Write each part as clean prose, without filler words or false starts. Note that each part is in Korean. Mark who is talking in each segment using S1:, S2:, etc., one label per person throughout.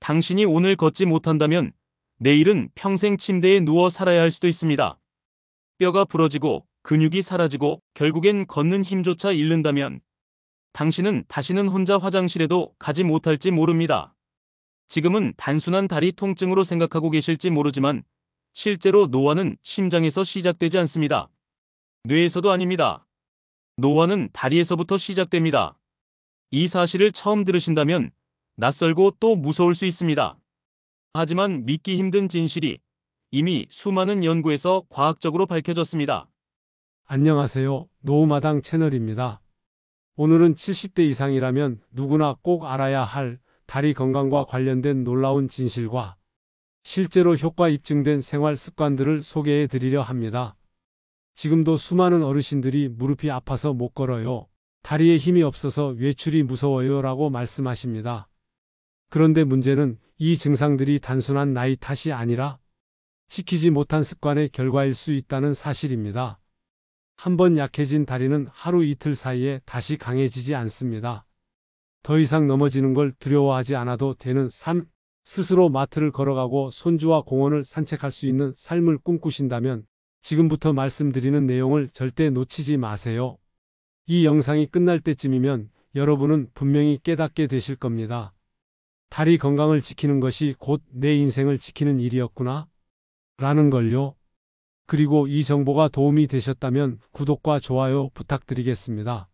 S1: 당신이 오늘 걷지 못한다면 내일은 평생 침대에 누워 살아야 할 수도 있습니다. 뼈가 부러지고 근육이 사라지고 결국엔 걷는 힘조차 잃는다면 당신은 다시는 혼자 화장실에도 가지 못할지 모릅니다. 지금은 단순한 다리 통증으로 생각하고 계실지 모르지만 실제로 노화는 심장에서 시작되지 않습니다. 뇌에서도 아닙니다. 노화는 다리에서부터 시작됩니다. 이 사실을 처음 들으신다면 낯설고 또 무서울 수 있습니다. 하지만 믿기 힘든 진실이 이미 수많은 연구에서 과학적으로 밝혀졌습니다.
S2: 안녕하세요. 노후마당 채널입니다. 오늘은 70대 이상이라면 누구나 꼭 알아야 할 다리 건강과 관련된 놀라운 진실과 실제로 효과 입증된 생활 습관들을 소개해 드리려 합니다. 지금도 수많은 어르신들이 무릎이 아파서 못 걸어요. 다리에 힘이 없어서 외출이 무서워요 라고 말씀하십니다. 그런데 문제는 이 증상들이 단순한 나이 탓이 아니라 지키지 못한 습관의 결과일 수 있다는 사실입니다. 한번 약해진 다리는 하루 이틀 사이에 다시 강해지지 않습니다. 더 이상 넘어지는 걸 두려워하지 않아도 되는 삶, 스스로 마트를 걸어가고 손주와 공원을 산책할 수 있는 삶을 꿈꾸신다면 지금부터 말씀드리는 내용을 절대 놓치지 마세요. 이 영상이 끝날 때쯤이면 여러분은 분명히 깨닫게 되실 겁니다. 다리 건강을 지키는 것이 곧 내 인생을 지키는 일이었구나 라는 걸요. 그리고 이 정보가 도움이 되셨다면 구독과 좋아요 부탁드리겠습니다.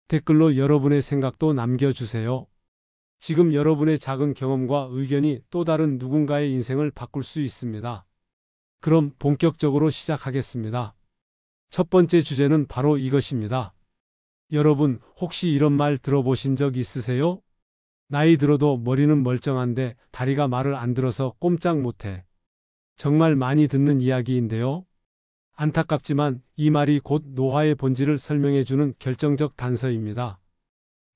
S2: 댓글로 여러분의 생각도 남겨주세요. 지금 여러분의 작은 경험과 의견이 또 다른 누군가의 인생을 바꿀 수 있습니다. 그럼 본격적으로 시작하겠습니다. 첫 번째 주제는 바로 이것입니다. 여러분 혹시 이런 말 들어보신 적 있으세요? 나이 들어도 머리는 멀쩡한데 다리가 말을 안 들어서 꼼짝 못해. 정말 많이 듣는 이야기인데요. 안타깝지만 이 말이 곧 노화의 본질을 설명해주는 결정적 단서입니다.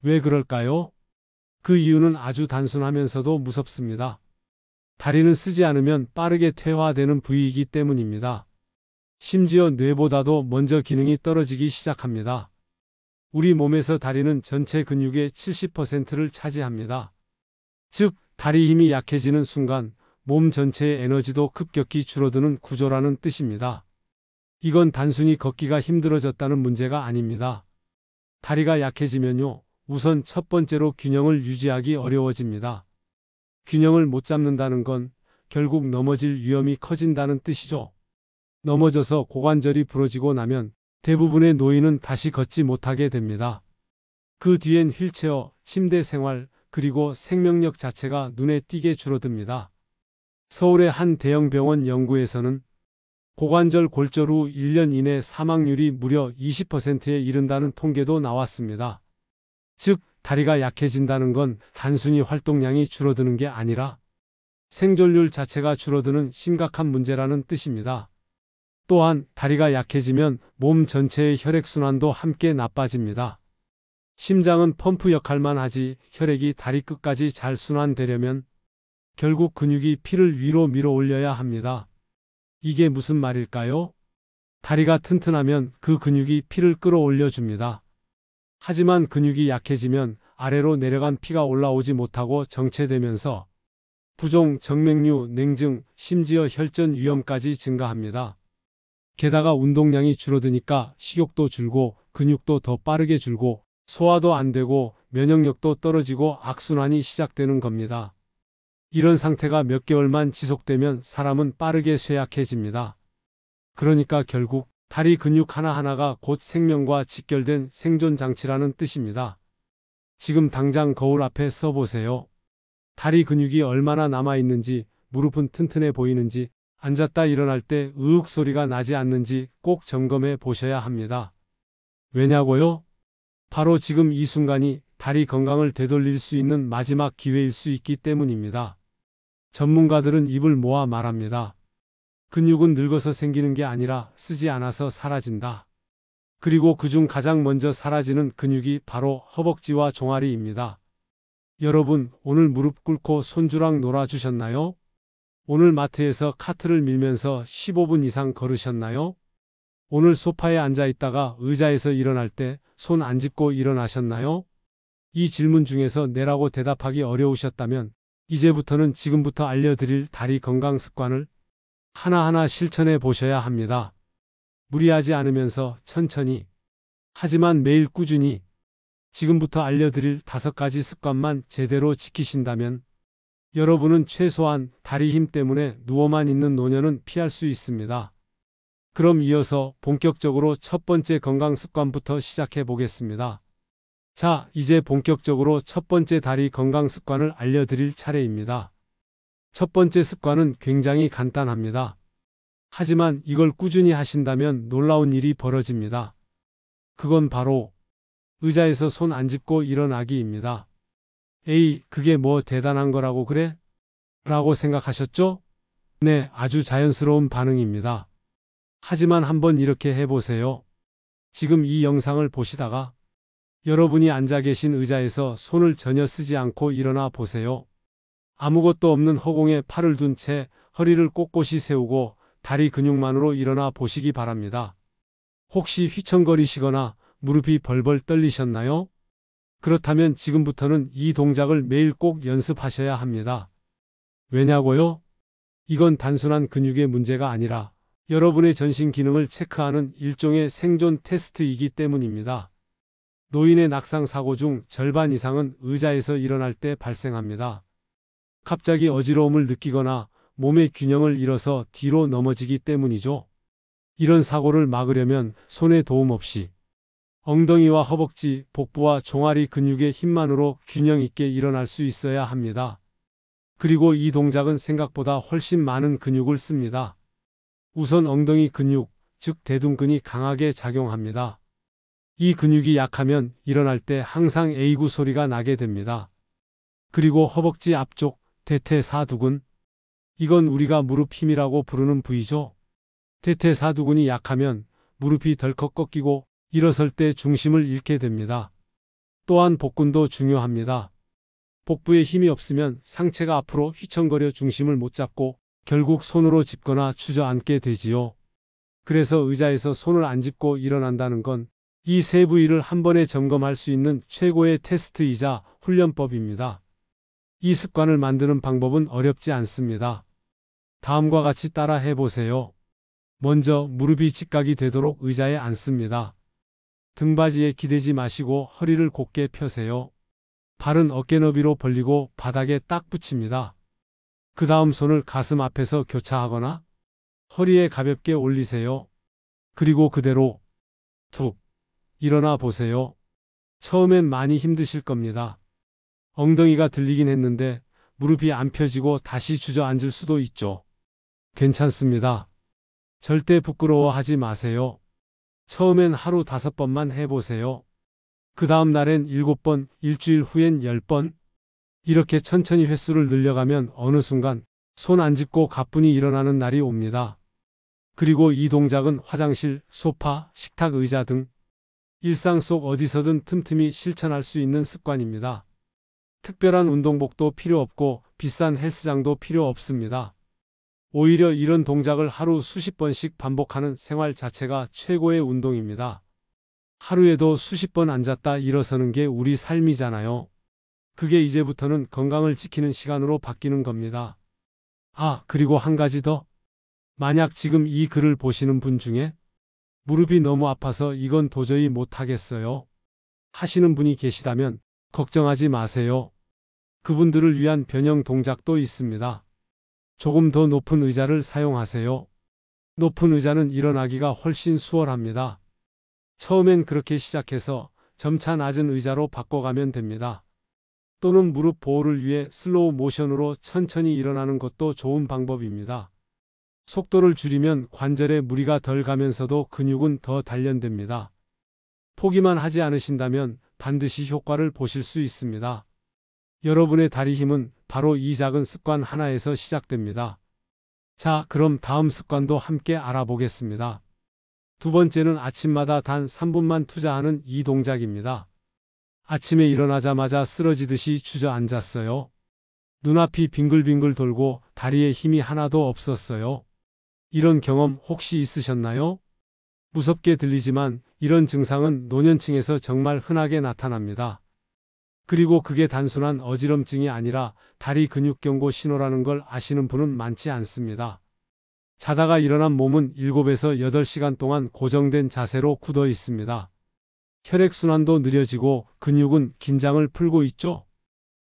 S2: 왜 그럴까요? 그 이유는 아주 단순하면서도 무섭습니다. 다리는 쓰지 않으면 빠르게 퇴화되는 부위이기 때문입니다. 심지어 뇌보다도 먼저 기능이 떨어지기 시작합니다. 우리 몸에서 다리는 전체 근육의 70%를 차지합니다. 즉, 다리 힘이 약해지는 순간 몸 전체의 에너지도 급격히 줄어드는 구조라는 뜻입니다. 이건 단순히 걷기가 힘들어졌다는 문제가 아닙니다. 다리가 약해지면요, 우선 첫 번째로 균형을 유지하기 어려워집니다. 균형을 못 잡는다는 건 결국 넘어질 위험이 커진다는 뜻이죠. 넘어져서 고관절이 부러지고 나면 대부분의 노인은 다시 걷지 못하게 됩니다. 그 뒤엔 휠체어, 침대 생활, 그리고 생명력 자체가 눈에 띄게 줄어듭니다. 서울의 한 대형 병원 연구에서는 고관절 골절 후 1년 이내 사망률이 무려 20%에 이른다는 통계도 나왔습니다. 즉, 다리가 약해진다는 건 단순히 활동량이 줄어드는 게 아니라 생존율 자체가 줄어드는 심각한 문제라는 뜻입니다. 또한 다리가 약해지면 몸 전체의 혈액순환도 함께 나빠집니다. 심장은 펌프 역할만 하지 혈액이 다리 끝까지 잘 순환되려면 결국 근육이 피를 위로 밀어 올려야 합니다. 이게 무슨 말일까요? 다리가 튼튼하면 그 근육이 피를 끌어올려 줍니다. 하지만 근육이 약해지면 아래로 내려간 피가 올라오지 못하고 정체되면서 부종, 정맥류, 냉증, 심지어 혈전 위험까지 증가합니다. 게다가 운동량이 줄어드니까 식욕도 줄고 근육도 더 빠르게 줄고 소화도 안 되고 면역력도 떨어지고 악순환이 시작되는 겁니다. 이런 상태가 몇 개월만 지속되면 사람은 빠르게 쇠약해집니다. 그러니까 결국 다리 근육 하나하나가 곧 생명과 직결된 생존 장치라는 뜻입니다. 지금 당장 거울 앞에 써보세요. 다리 근육이 얼마나 남아있는지, 무릎은 튼튼해 보이는지, 앉았다 일어날 때 으윽 소리가 나지 않는지 꼭 점검해 보셔야 합니다. 왜냐고요? 바로 지금 이 순간이 다리 건강을 되돌릴 수 있는 마지막 기회일 수 있기 때문입니다. 전문가들은 입을 모아 말합니다. 근육은 늙어서 생기는 게 아니라 쓰지 않아서 사라진다. 그리고 그중 가장 먼저 사라지는 근육이 바로 허벅지와 종아리입니다. 여러분, 오늘 무릎 꿇고 손주랑 놀아주셨나요? 오늘 마트에서 카트를 밀면서 15분 이상 걸으셨나요? 오늘 소파에 앉아 있다가 의자에서 일어날 때 손 안 짚고 일어나셨나요? 이 질문 중에서 네라고 대답하기 어려우셨다면 이제부터는 지금부터 알려드릴 다리 건강 습관을 하나하나 실천해 보셔야 합니다. 무리하지 않으면서 천천히, 하지만 매일 꾸준히 지금부터 알려드릴 5가지 습관만 제대로 지키신다면 여러분은 최소한 다리 힘 때문에 누워만 있는 노년은 피할 수 있습니다. 그럼 이어서 본격적으로 첫 번째 건강 습관부터 시작해 보겠습니다. 자, 이제 본격적으로 첫 번째 다리 건강 습관을 알려드릴 차례입니다. 첫 번째 습관은 굉장히 간단합니다. 하지만 이걸 꾸준히 하신다면 놀라운 일이 벌어집니다. 그건 바로 의자에서 손 안 짚고 일어나기입니다. 에이, 그게 뭐 대단한 거라고 그래? 라고 생각하셨죠? 네, 아주 자연스러운 반응입니다. 하지만 한번 이렇게 해보세요. 지금 이 영상을 보시다가 여러분이 앉아 계신 의자에서 손을 전혀 쓰지 않고 일어나 보세요. 아무것도 없는 허공에 팔을 둔 채 허리를 꼿꼿이 세우고 다리 근육만으로 일어나 보시기 바랍니다. 혹시 휘청거리시거나 무릎이 벌벌 떨리셨나요? 그렇다면 지금부터는 이 동작을 매일 꼭 연습하셔야 합니다. 왜냐고요? 이건 단순한 근육의 문제가 아니라 여러분의 전신 기능을 체크하는 일종의 생존 테스트이기 때문입니다. 노인의 낙상 사고 중 절반 이상은 의자에서 일어날 때 발생합니다. 갑자기 어지러움을 느끼거나 몸의 균형을 잃어서 뒤로 넘어지기 때문이죠. 이런 사고를 막으려면 손의 도움 없이 엉덩이와 허벅지, 복부와 종아리 근육의 힘만으로 균형 있게 일어날 수 있어야 합니다. 그리고 이 동작은 생각보다 훨씬 많은 근육을 씁니다. 우선 엉덩이 근육, 즉 대둔근이 강하게 작용합니다. 이 근육이 약하면 일어날 때 항상 에이구 소리가 나게 됩니다. 그리고 허벅지 앞쪽, 대퇴사두근. 이건 우리가 무릎 힘이라고 부르는 부위죠. 대퇴사두근이 약하면 무릎이 덜컥 꺾이고 일어설 때 중심을 잃게 됩니다. 또한 복근도 중요합니다. 복부에 힘이 없으면 상체가 앞으로 휘청거려 중심을 못 잡고 결국 손으로 짚거나 주저앉게 되지요. 그래서 의자에서 손을 안 짚고 일어난다는 건 이 세 부위를 한 번에 점검할 수 있는 최고의 테스트이자 훈련법입니다. 이 습관을 만드는 방법은 어렵지 않습니다. 다음과 같이 따라 해보세요. 먼저 무릎이 직각이 되도록 의자에 앉습니다. 등받이에 기대지 마시고 허리를 곧게 펴세요. 발은 어깨 너비로 벌리고 바닥에 딱 붙입니다. 그 다음 손을 가슴 앞에서 교차하거나 허리에 가볍게 올리세요. 그리고 그대로 툭 일어나 보세요. 처음엔 많이 힘드실 겁니다. 엉덩이가 들리긴 했는데 무릎이 안 펴지고 다시 주저앉을 수도 있죠. 괜찮습니다. 절대 부끄러워하지 마세요. 처음엔 하루 5번만 해보세요. 그 다음 날엔 7번, 일주일 후엔 10번. 이렇게 천천히 횟수를 늘려가면 어느 순간 손 안 짚고 가뿐히 일어나는 날이 옵니다. 그리고 이 동작은 화장실, 소파, 식탁 의자 등 일상 속 어디서든 틈틈이 실천할 수 있는 습관입니다. 특별한 운동복도 필요 없고 비싼 헬스장도 필요 없습니다. 오히려 이런 동작을 하루 수십 번씩 반복하는 생활 자체가 최고의 운동입니다. 하루에도 수십 번 앉았다 일어서는 게 우리 삶이잖아요. 그게 이제부터는 건강을 지키는 시간으로 바뀌는 겁니다. 아, 그리고 한 가지 더. 만약 지금 이 글을 보시는 분 중에 무릎이 너무 아파서 이건 도저히 못하겠어요 하시는 분이 계시다면 걱정하지 마세요. 그분들을 위한 변형 동작도 있습니다. 조금 더 높은 의자를 사용하세요. 높은 의자는 일어나기가 훨씬 수월합니다. 처음엔 그렇게 시작해서 점차 낮은 의자로 바꿔가면 됩니다. 또는 무릎 보호를 위해 슬로우 모션으로 천천히 일어나는 것도 좋은 방법입니다. 속도를 줄이면 관절에 무리가 덜 가면서도 근육은 더 단련됩니다. 포기만 하지 않으신다면 반드시 효과를 보실 수 있습니다. 여러분의 다리 힘은 바로 이 작은 습관 하나에서 시작됩니다. 자, 그럼 다음 습관도 함께 알아보겠습니다. 두 번째는 아침마다 단 3분만 투자하는 이 동작입니다. 아침에 일어나자마자 쓰러지듯이 주저앉았어요. 눈앞이 빙글빙글 돌고 다리에 힘이 하나도 없었어요. 이런 경험 혹시 있으셨나요? 무섭게 들리지만 이런 증상은 노년층에서 정말 흔하게 나타납니다. 그리고 그게 단순한 어지럼증이 아니라 다리 근육 경고 신호라는 걸 아시는 분은 많지 않습니다. 자다가 일어난 몸은 7에서 8시간 동안 고정된 자세로 굳어 있습니다. 혈액순환도 느려지고 근육은 긴장을 풀고 있죠.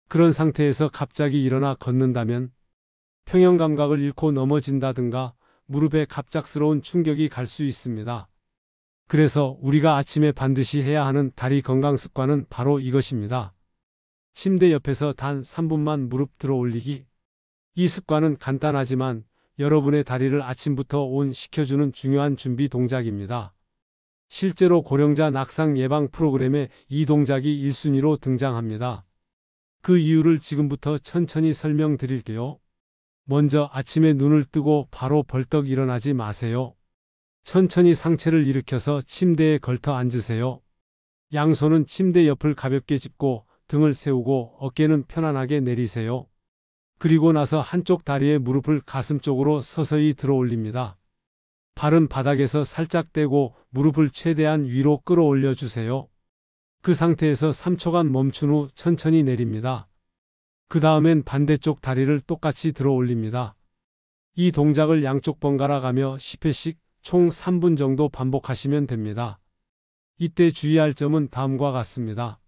S2: 그런 상태에서 갑자기 일어나 걷는다면 평형 감각을 잃고 넘어진다든가 무릎에 갑작스러운 충격이 갈 수 있습니다. 그래서 우리가 아침에 반드시 해야 하는 다리 건강 습관은 바로 이것입니다. 침대 옆에서 단 3분만 무릎 들어 올리기. 이 습관은 간단하지만 여러분의 다리를 아침부터 온 시켜주는 중요한 준비 동작입니다. 실제로 고령자 낙상 예방 프로그램에 이 동작이 1순위로 등장합니다. 그 이유를 지금부터 천천히 설명드릴게요. 먼저 아침에 눈을 뜨고 바로 벌떡 일어나지 마세요. 천천히 상체를 일으켜서 침대에 걸터 앉으세요. 양손은 침대 옆을 가볍게 짚고 등을 세우고 어깨는 편안하게 내리세요. 그리고 나서 한쪽 다리의 무릎을 가슴 쪽으로 서서히 들어 올립니다. 발은 바닥에서 살짝 떼고 무릎을 최대한 위로 끌어올려 주세요. 그 상태에서 3초간 멈춘 후 천천히 내립니다. 그 다음엔 반대쪽 다리를 똑같이 들어 올립니다. 이 동작을 양쪽 번갈아 가며 10회씩 총 3분 정도 반복하시면 됩니다. 이때 주의할 점은 다음과 같습니다.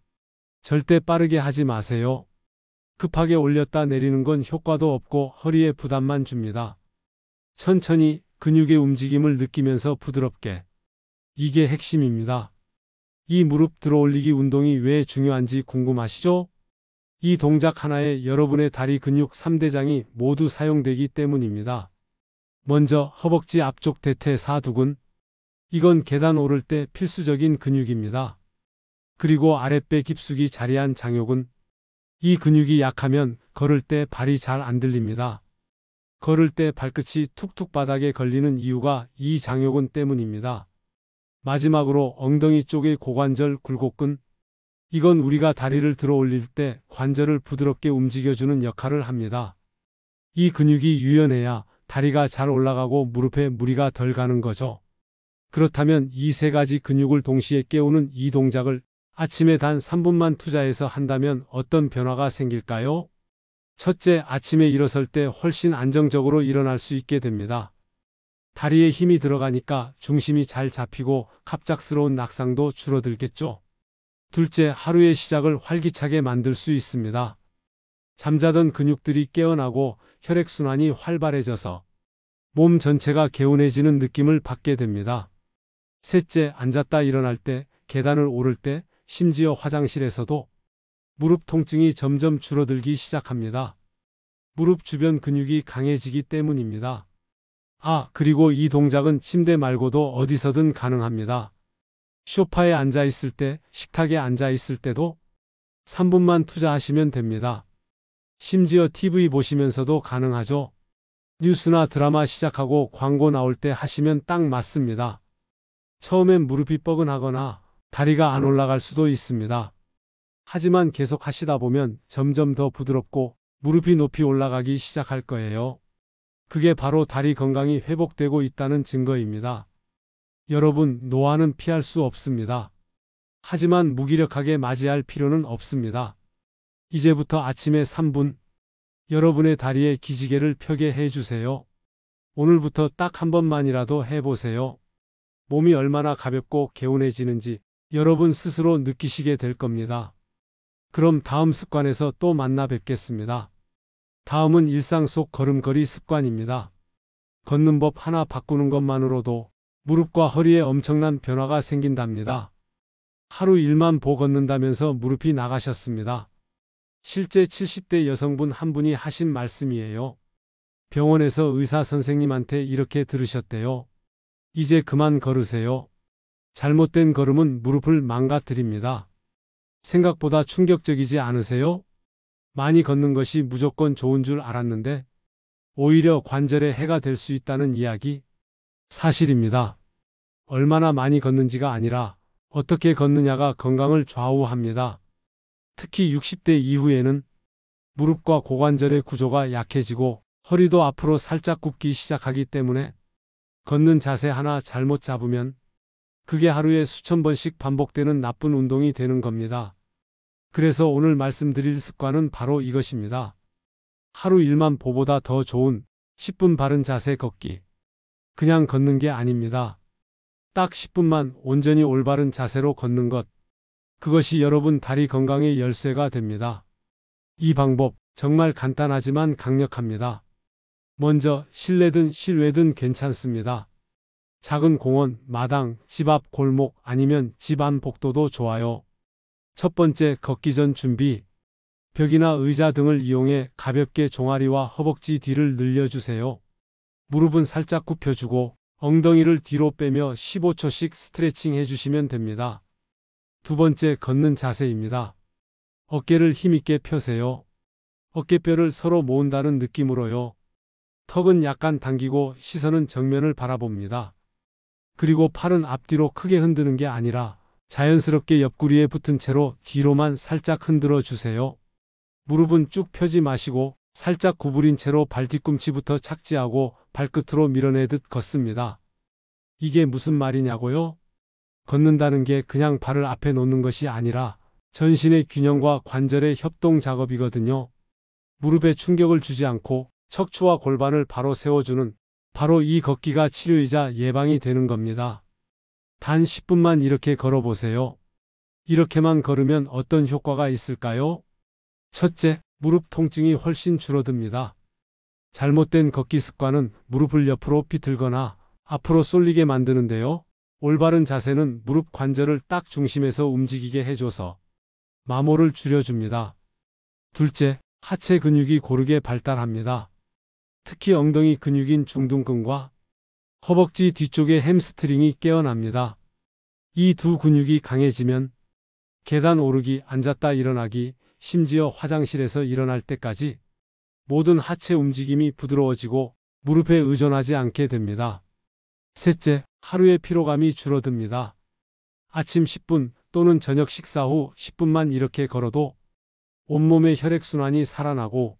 S2: 절대 빠르게 하지 마세요. 급하게 올렸다 내리는 건 효과도 없고 허리에 부담만 줍니다. 천천히 근육의 움직임을 느끼면서 부드럽게. 이게 핵심입니다. 이 무릎 들어 올리기 운동이 왜 중요한지 궁금하시죠? 이 동작 하나에 여러분의 다리 근육 3대장이 모두 사용되기 때문입니다. 먼저 허벅지 앞쪽 대퇴사두근. 이건 계단 오를 때 필수적인 근육입니다. 그리고 아랫배 깊숙이 자리한 장요근. 이 근육이 약하면 걸을 때 발이 잘 안 들립니다. 걸을 때 발끝이 툭툭 바닥에 걸리는 이유가 이 장요근 때문입니다. 마지막으로 엉덩이 쪽의 고관절 굴곡근. 이건 우리가 다리를 들어 올릴 때 관절을 부드럽게 움직여주는 역할을 합니다. 이 근육이 유연해야 다리가 잘 올라가고 무릎에 무리가 덜 가는 거죠. 그렇다면 이 세 가지 근육을 동시에 깨우는 이 동작을 아침에 단 3분만 투자해서 한다면 어떤 변화가 생길까요? 첫째, 아침에 일어설 때 훨씬 안정적으로 일어날 수 있게 됩니다. 다리에 힘이 들어가니까 중심이 잘 잡히고 갑작스러운 낙상도 줄어들겠죠. 둘째, 하루의 시작을 활기차게 만들 수 있습니다. 잠자던 근육들이 깨어나고 혈액순환이 활발해져서 몸 전체가 개운해지는 느낌을 받게 됩니다. 셋째, 앉았다 일어날 때, 계단을 오를 때, 심지어 화장실에서도 무릎 통증이 점점 줄어들기 시작합니다. 무릎 주변 근육이 강해지기 때문입니다. 그리고 이 동작은 침대 말고도 어디서든 가능합니다. 소파에 앉아 있을 때, 식탁에 앉아 있을 때도 3분만 투자하시면 됩니다. 심지어 TV 보시면서도 가능하죠. 뉴스나 드라마 시작하고 광고 나올 때 하시면 딱 맞습니다. 처음엔 무릎이 뻐근하거나 다리가 안 올라갈 수도 있습니다. 하지만 계속 하시다 보면 점점 더 부드럽고 무릎이 높이 올라가기 시작할 거예요. 그게 바로 다리 건강이 회복되고 있다는 증거입니다. 여러분, 노화는 피할 수 없습니다. 하지만 무기력하게 맞이할 필요는 없습니다. 이제부터 아침에 3분, 여러분의 다리에 기지개를 펴게 해주세요. 오늘부터 딱 한 번만이라도 해보세요. 몸이 얼마나 가볍고 개운해지는지 여러분 스스로 느끼시게 될 겁니다. 그럼 다음 습관에서 또 만나 뵙겠습니다. 다음은 일상 속 걸음걸이 습관입니다. 걷는 법 하나 바꾸는 것만으로도 무릎과 허리에 엄청난 변화가 생긴답니다. 하루 1만 보 걷는다면서 무릎이 나가셨습니다. 실제 70대 여성분 한 분이 하신 말씀이에요. 병원에서 의사 선생님한테 이렇게 들으셨대요. 이제 그만 걸으세요. 잘못된 걸음은 무릎을 망가뜨립니다. 생각보다 충격적이지 않으세요? 많이 걷는 것이 무조건 좋은 줄 알았는데 오히려 관절에 해가 될 수 있다는 이야기? 사실입니다. 얼마나 많이 걷는지가 아니라 어떻게 걷느냐가 건강을 좌우합니다. 특히 60대 이후에는 무릎과 고관절의 구조가 약해지고 허리도 앞으로 살짝 굽기 시작하기 때문에 걷는 자세 하나 잘못 잡으면 그게 하루에 수천 번씩 반복되는 나쁜 운동이 되는 겁니다. 그래서 오늘 말씀드릴 습관은 바로 이것입니다. 하루 1만 보보다 더 좋은 10분 바른 자세 걷기. 그냥 걷는 게 아닙니다. 딱 10분만 온전히 올바른 자세로 걷는 것. 그것이 여러분 다리 건강의 열쇠가 됩니다. 이 방법 정말 간단하지만 강력합니다. 먼저 실내든 실외든 괜찮습니다. 작은 공원, 마당, 집 앞 골목 아니면 집 안 복도도 좋아요. 첫 번째, 걷기 전 준비. 벽이나 의자 등을 이용해 가볍게 종아리와 허벅지 뒤를 늘려주세요. 무릎은 살짝 굽혀주고 엉덩이를 뒤로 빼며 15초씩 스트레칭 해주시면 됩니다. 두 번째, 걷는 자세입니다. 어깨를 힘있게 펴세요. 어깨뼈를 서로 모은다는 느낌으로요. 턱은 약간 당기고 시선은 정면을 바라봅니다. 그리고 팔은 앞뒤로 크게 흔드는 게 아니라 자연스럽게 옆구리에 붙은 채로 뒤로만 살짝 흔들어 주세요. 무릎은 쭉 펴지 마시고 살짝 구부린 채로 발뒤꿈치부터 착지하고 발끝으로 밀어내듯 걷습니다. 이게 무슨 말이냐고요? 걷는다는 게 그냥 발을 앞에 놓는 것이 아니라 전신의 균형과 관절의 협동 작업이거든요. 무릎에 충격을 주지 않고 척추와 골반을 바로 세워주는 바로 이 걷기가 치료이자 예방이 되는 겁니다. 단 10분만 이렇게 걸어보세요. 이렇게만 걸으면 어떤 효과가 있을까요? 첫째, 무릎 통증이 훨씬 줄어듭니다. 잘못된 걷기 습관은 무릎을 옆으로 비틀거나 앞으로 쏠리게 만드는데요. 올바른 자세는 무릎 관절을 딱 중심에서 움직이게 해줘서 마모를 줄여줍니다. 둘째, 하체 근육이 고르게 발달합니다. 특히 엉덩이 근육인 중둔근과 허벅지 뒤쪽의 햄스트링이 깨어납니다. 이 두 근육이 강해지면 계단 오르기, 앉았다 일어나기, 심지어 화장실에서 일어날 때까지 모든 하체 움직임이 부드러워지고 무릎에 의존하지 않게 됩니다. 셋째, 하루의 피로감이 줄어듭니다. 아침 10분 또는 저녁 식사 후 10분만 이렇게 걸어도 온몸의 혈액순환이 살아나고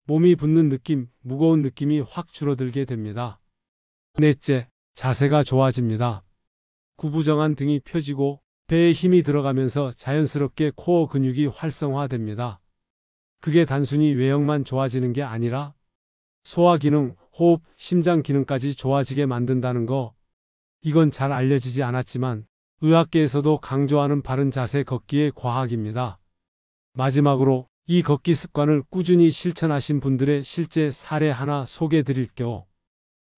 S2: 몸이 붓는 느낌, 무거운 느낌이 확 줄어들게 됩니다. 넷째, 자세가 좋아집니다. 구부정한 등이 펴지고 배에 힘이 들어가면서 자연스럽게 코어 근육이 활성화됩니다. 그게 단순히 외형만 좋아지는 게 아니라 소화 기능, 호흡, 심장 기능까지 좋아지게 만든다는 거. 이건 잘 알려지지 않았지만 의학계에서도 강조하는 바른 자세 걷기의 과학입니다. 마지막으로 이 걷기 습관을 꾸준히 실천하신 분들의 실제 사례 하나 소개해 드릴게요.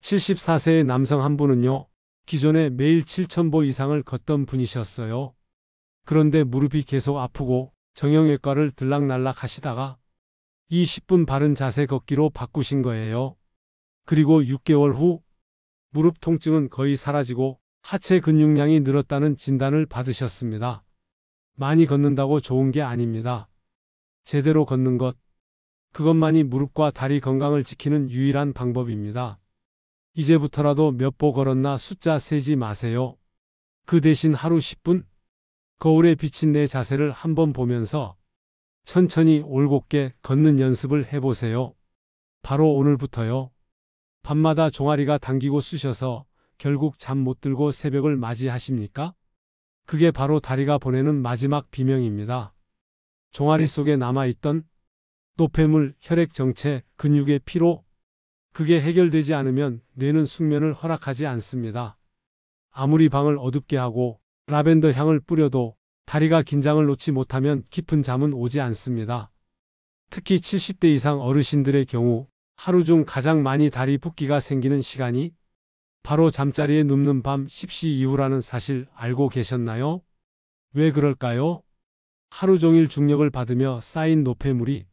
S2: 74세의 남성 한 분은요, 기존에 매일 7,000보 이상을 걷던 분이셨어요. 그런데 무릎이 계속 아프고 정형외과를 들락날락 하시다가 이 10분 바른 자세 걷기로 바꾸신 거예요. 그리고 6개월 후 무릎 통증은 거의 사라지고 하체 근육량이 늘었다는 진단을 받으셨습니다. 많이 걷는다고 좋은 게 아닙니다. 제대로 걷는 것, 그것만이 무릎과 다리 건강을 지키는 유일한 방법입니다. 이제부터라도 몇 보 걸었나 숫자 세지 마세요. 그 대신 하루 10분? 거울에 비친 내 자세를 한번 보면서 천천히 올곧게 걷는 연습을 해보세요. 바로 오늘부터요. 밤마다 종아리가 당기고 쑤셔서 결국 잠 못 들고 새벽을 맞이하십니까? 그게 바로 다리가 보내는 마지막 비명입니다. 종아리 속에 남아있던 노폐물, 혈액 정체, 근육의 피로, 그게 해결되지 않으면 뇌는 숙면을 허락하지 않습니다. 아무리 방을 어둡게 하고 라벤더 향을 뿌려도 다리가 긴장을 놓지 못하면 깊은 잠은 오지 않습니다. 특히 70대 이상 어르신들의 경우 하루 중 가장 많이 다리 붓기가 생기는 시간이 바로 잠자리에 눕는 밤 10시 이후라는 사실 알고 계셨나요? 왜 그럴까요? 하루 종일 중력을 받으며 쌓인 노폐물이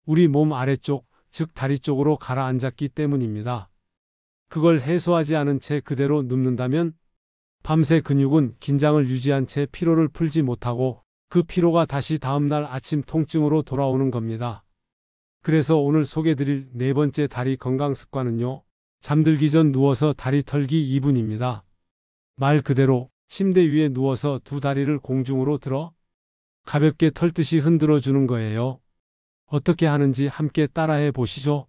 S2: 우리 몸 아래쪽, 즉 다리 쪽으로 가라앉았기 때문입니다. 그걸 해소하지 않은 채 그대로 눕는다면 밤새 근육은 긴장을 유지한 채 피로를 풀지 못하고 그 피로가 다시 다음날 아침 통증으로 돌아오는 겁니다. 그래서 오늘 소개드릴 네 번째 다리 건강 습관은요, 잠들기 전 누워서 다리 털기 2분입니다. 말 그대로 침대 위에 누워서 두 다리를 공중으로 들어 가볍게 털듯이 흔들어 주는 거예요. 어떻게 하는지 함께 따라해 보시죠.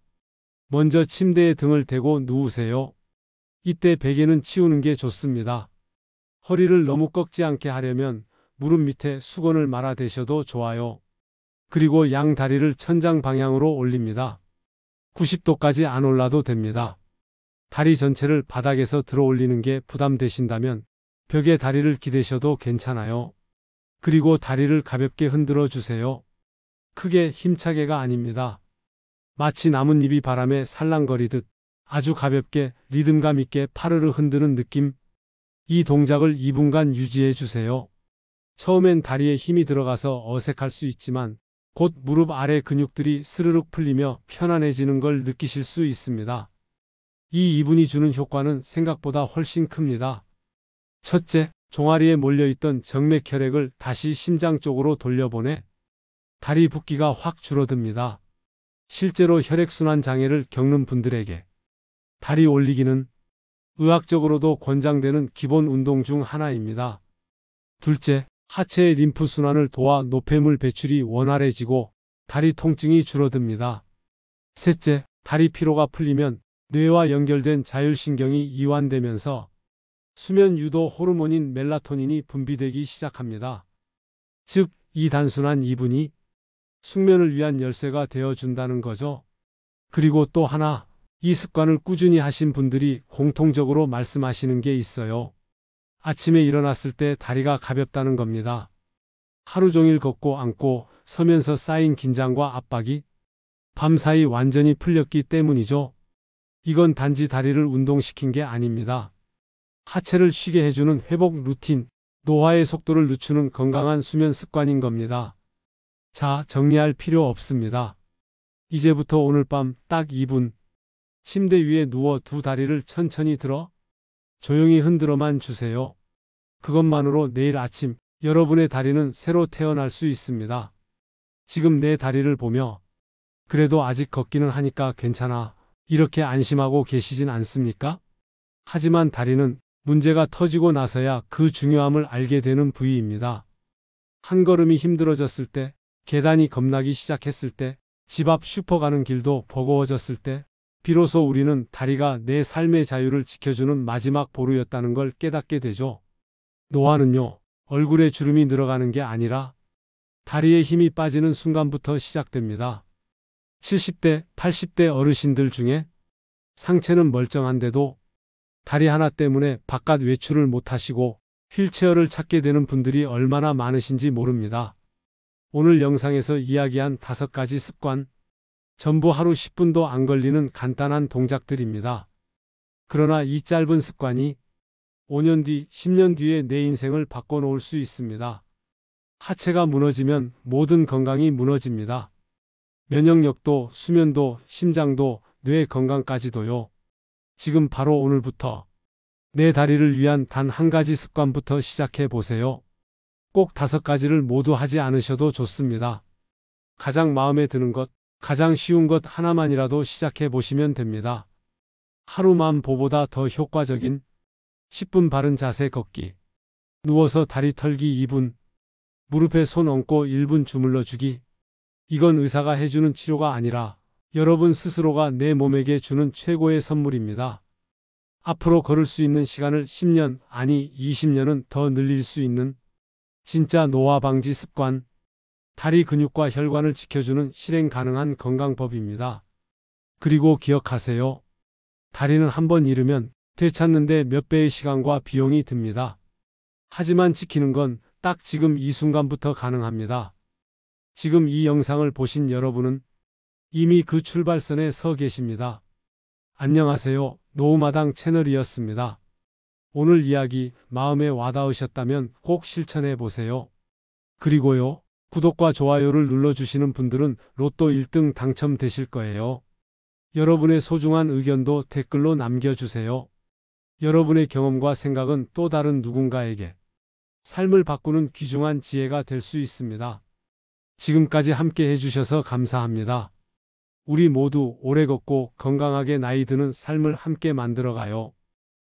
S2: 먼저 침대에 등을 대고 누우세요. 이때 베개는 치우는 게 좋습니다. 허리를 너무 꺾지 않게 하려면 무릎 밑에 수건을 말아 대셔도 좋아요. 그리고 양 다리를 천장 방향으로 올립니다. 90도까지 안 올라도 됩니다. 다리 전체를 바닥에서 들어 올리는 게 부담되신다면 벽에 다리를 기대셔도 괜찮아요. 그리고 다리를 가볍게 흔들어 주세요. 크게 힘차게가 아닙니다. 마치 나뭇잎이 바람에 살랑거리듯 아주 가볍게 리듬감 있게 파르르 흔드는 느낌. 이 동작을 2분간 유지해 주세요. 처음엔 다리에 힘이 들어가서 어색할 수 있지만 곧 무릎 아래 근육들이 스르륵 풀리며 편안해지는 걸 느끼실 수 있습니다. 이 2분이 주는 효과는 생각보다 훨씬 큽니다. 첫째, 종아리에 몰려있던 정맥 혈액을 다시 심장 쪽으로 돌려보내 다리 붓기가 확 줄어듭니다. 실제로 혈액순환 장애를 겪는 분들에게 다리 올리기는 의학적으로도 권장되는 기본 운동 중 하나입니다. 둘째, 하체의 림프 순환을 도와 노폐물 배출이 원활해지고 다리 통증이 줄어듭니다. 셋째, 다리 피로가 풀리면 뇌와 연결된 자율신경이 이완되면서 수면 유도 호르몬인 멜라토닌이 분비되기 시작합니다. 즉, 이 단순한 2분이 숙면을 위한 열쇠가 되어준다는 거죠. 그리고 또 하나, 이 습관을 꾸준히 하신 분들이 공통적으로 말씀하시는 게 있어요. 아침에 일어났을 때 다리가 가볍다는 겁니다. 하루 종일 걷고 앉고 서면서 쌓인 긴장과 압박이 밤사이 완전히 풀렸기 때문이죠. 이건 단지 다리를 운동시킨 게 아닙니다. 하체를 쉬게 해주는 회복 루틴, 노화의 속도를 늦추는 건강한 수면 습관인 겁니다. 자, 정리할 필요 없습니다. 이제부터 오늘 밤 딱 2분, 침대 위에 누워 두 다리를 천천히 들어 조용히 흔들어만 주세요. 그것만으로 내일 아침 여러분의 다리는 새로 태어날 수 있습니다. 지금 내 다리를 보며 그래도 아직 걷기는 하니까 괜찮아. 이렇게 안심하고 계시진 않습니까? 하지만 다리는 문제가 터지고 나서야 그 중요함을 알게 되는 부위입니다. 한 걸음이 힘들어졌을 때, 계단이 겁나기 시작했을 때, 집 앞 슈퍼 가는 길도 버거워졌을 때, 비로소 우리는 다리가 내 삶의 자유를 지켜주는 마지막 보루였다는 걸 깨닫게 되죠. 노화는요, 얼굴에 주름이 늘어가는 게 아니라 다리에 힘이 빠지는 순간부터 시작됩니다. 70대, 80대 어르신들 중에 상체는 멀쩡한데도 다리 하나 때문에 바깥 외출을 못하시고 휠체어를 찾게 되는 분들이 얼마나 많으신지 모릅니다. 오늘 영상에서 이야기한 5가지 습관, 전부 하루 10분도 안 걸리는 간단한 동작들입니다. 그러나 이 짧은 습관이 5년 뒤, 10년 뒤에 내 인생을 바꿔놓을 수 있습니다. 하체가 무너지면 모든 건강이 무너집니다. 면역력도, 수면도, 심장도, 뇌 건강까지도요. 지금 바로 오늘부터 내 다리를 위한 단 한 가지 습관부터 시작해 보세요. 꼭 5가지를 모두 하지 않으셔도 좋습니다. 가장 마음에 드는 것, 가장 쉬운 것 하나만이라도 시작해 보시면 됩니다. 하루만 보보다 더 효과적인 10분 바른 자세 걷기, 누워서 다리 털기 2분, 무릎에 손 얹고 1분 주물러 주기. 이건 의사가 해주는 치료가 아니라 여러분 스스로가 내 몸에게 주는 최고의 선물입니다. 앞으로 걸을 수 있는 시간을 10년, 아니 20년은 더 늘릴 수 있는 진짜 노화 방지 습관, 다리 근육과 혈관을 지켜주는 실행 가능한 건강법입니다. 그리고 기억하세요. 다리는 한번 잃으면 되찾는데 몇 배의 시간과 비용이 듭니다. 하지만 지키는 건 딱 지금 이 순간부터 가능합니다. 지금 이 영상을 보신 여러분은 이미 그 출발선에 서 계십니다. 안녕하세요. 노후마당 채널이었습니다. 오늘 이야기 마음에 와닿으셨다면 꼭 실천해 보세요. 그리고요, 구독과 좋아요를 눌러주시는 분들은 로또 1등 당첨되실 거예요. 여러분의 소중한 의견도 댓글로 남겨주세요. 여러분의 경험과 생각은 또 다른 누군가에게 삶을 바꾸는 귀중한 지혜가 될 수 있습니다. 지금까지 함께 해주셔서 감사합니다. 우리 모두 오래 걷고 건강하게 나이 드는 삶을 함께 만들어가요.